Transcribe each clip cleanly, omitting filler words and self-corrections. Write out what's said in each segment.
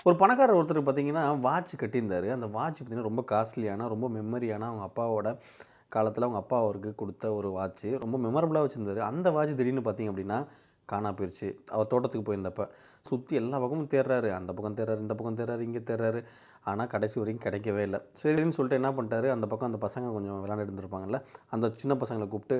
ஒரு பணக்காரர் ஒருத்தர் பார்த்தீங்கன்னா, வாட்ச் கட்டியிருந்தாரு. அந்த வாட்ச் பார்த்தீங்கன்னா, ரொம்ப காஸ்ட்லியான, ரொம்ப மெமரியான அவங்க அப்பாவோட காலத்தில அவங்க அப்பா அவருக்கு குடுத்த ஒரு வாட்ச்சு. ரொம்ப மெமரபுளா வச்சிருந்தாரு. அந்த வாட்ச் திடீர்னு பார்த்தீங்க அப்படின்னா, காணா போயிருச்சு. அவர் தோட்டத்துக்கு போயிருந்தப்ப. சுத்தி எல்லா பக்கமும் தேடுறாரு. அந்த பக்கம் தேடுறாரு, இந்த பக்கம் தேடுறாரு, இங்க தேடுறாரு. ஆனா, கடைசி வரைக்கும் கிடைக்கவே இல்ல. சரின்னு சொல்லிட்டு என்ன பண்ணிட்டாரு, அந்த பக்கம் அந்த பசங்க கொஞ்சம் விளையாண்டுட்டு இருந்திருப்பாங்கல்ல, அந்த சின்ன பசங்கள கூப்பிட்டு,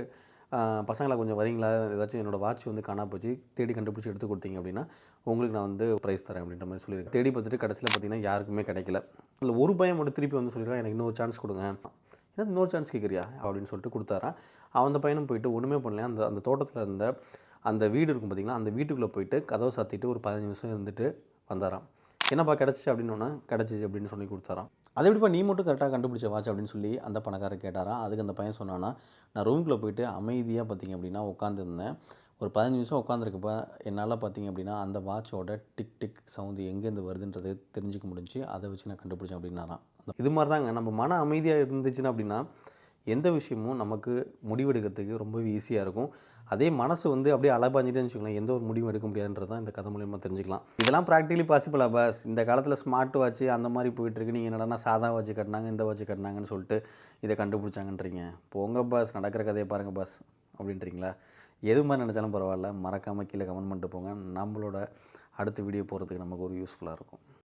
பசங்களா கொஞ்சம் வரீங்களா? ஏதாச்சும் என்னோட வாட்ச் வந்து காணா போச்சு. தேடி கண்டுபிடிச்சு எடுத்து குடுத்தீங்க அப்படின்னா, உங்களுக்கு நான் வந்து பிரைஸ் தரேன் அப்படின்ற மாரி சொல்லியிருக்கேன். தேடி பார்த்துட்டு கடைசியில பார்த்தீங்கன்னா, யாருக்குமே கிடைக்கல. அதில ஒரு பையன் மட்டும் திருப்பி வந்து சொல்லியிருக்கான், எனக்கு இன்னொரு சான்ஸ் குடுங்க. "என்னது இன்னொரு சான்ஸ் கேட்குறியா?" அப்படின்னு சொல்லிட்டு குடுத்தாராம். அந்த பையனும் போயிட்டு ஒண்ணுமே பண்ணலையாம். அந்த அந்த தோட்டத்தில இருந்த அந்த வீடு இருக்கும் பார்த்தீங்களா, அந்த வீட்டுக்குள்ள போயிட்டு கதவ சாத்திட்டு ஒரு 15 நிமிஷம் இருந்துட்டு வந்தாராம். "என்னப்பா கிடைச்சுச்சா?" அப்படின்னோன்னே, "கிடைச்சுச்சு" அப்படின்னு சொல்லி குடுத்தாராம். "அது எப்படிப்பா நீ மட்டும் கரெக்ட்டா கண்டுபிடிச்ச வாட்ச்?" அப்படின்னு சொல்லி அந்த பணக்காரர் கேட்டாராம். அதுக்கு அந்த பையன் சொன்னானாம், "நான் ரூம்குள்ள போயிட்டு அமைதியா பார்த்தீங்க அப்படின்னா உட்காந்துருந்தேன். ஒரு 15 நிமிஷம் உட்காந்துருக்கப்ப என்னால பார்த்தீங்க அப்படின்னா, அந்த வாட்சோட டிக் டிக் சவுண்ட் எங்கேருந்து வருதுன்றது தெரிஞ்சுக்க முடிஞ்சுச்சு. அத வச்சு நான் கண்டுபிடிச்சேன்" அப்படின்னாராம். இது மாரி தாங்க நம்ம மன அமைதியா இருந்துச்சுன்னா அப்படின்னா, எந்த விஷயமும் நமக்கு முடிவெடுக்கிறதுக்கு ரொம்பவே ஈஸியா இருக்கும். அதே மனசு வந்து அப்படியே அலைபாஞ்சுட்டேன்னு வச்சுக்கோங்களேன், எந்த ஒரு முடிவும் எடுக்க முடியாதுன்றது தான் இந்த கதை மூலியமா தெரிஞ்சுக்கலாம். இதெல்லாம் பிராக்டிகலி பாசிபிளா பாஸ்? இந்த காலத்தில ஸ்மார்ட் வாட்ச் அந்த மாரி போயிட்டுருக்கு. நீங்க என்னடான்னா சாதா வாட்ச் கட்டுனாங்க, இந்த வாட்ச் கட்டுனாங்கன்னு சொல்லிட்டு இத கண்டுபிடிச்சாங்கன்றீங்க. போங்க பாஸ், நடக்கிற கதைய பாருங்க பாஸ் அப்படின்றீங்களா? எது மாரி நெனச்சாலும் பரவால்ல. மறக்காம கீழ கமெண்ட் பண்ணிட்டு போங்க. நம்மளோட அடுத்த வீடியோ போடுறதுக்கு நமக்கு ஒரு யூஸ்ஃபுல்லா இருக்கும்.